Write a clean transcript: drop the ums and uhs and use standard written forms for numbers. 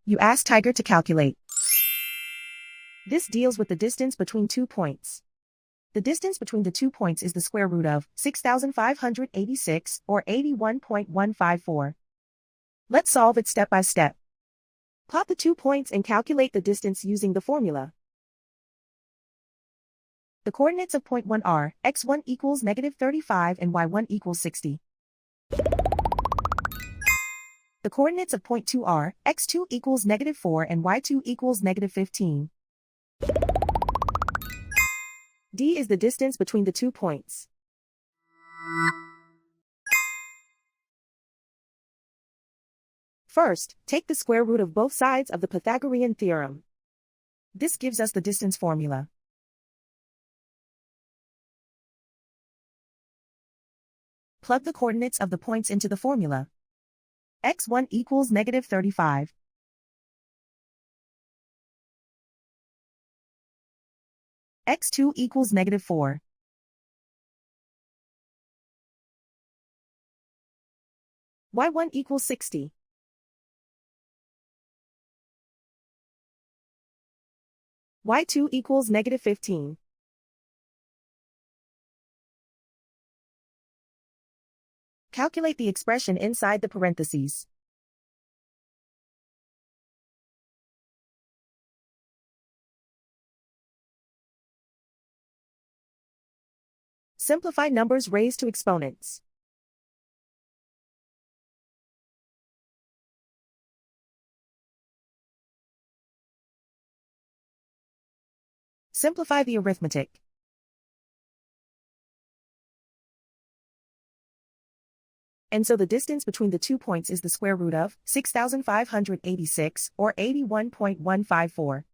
You ask Tiger to calculate. This deals with the distance between 2 points. The distance between the 2 points is the square root of 6,586, or 81.154. Let's solve it step by step. Plot the 2 points and calculate the distance using the formula. The coordinates of point 1 are x1 equals -35 and y1 equals 60. The coordinates of point 2 are x2 equals -4 and y2 equals -15. D is the distance between the 2 points. First, take the square root of both sides of the Pythagorean theorem. This gives us the distance formula. Plug the coordinates of the points into the formula. x1 equals -35. x2 equals -4. y1 equals 60. y2 equals -15. Calculate the expression inside the parentheses. Simplify numbers raised to exponents. Simplify the arithmetic. And so the distance between the 2 points is the square root of 6,586, or 81.154.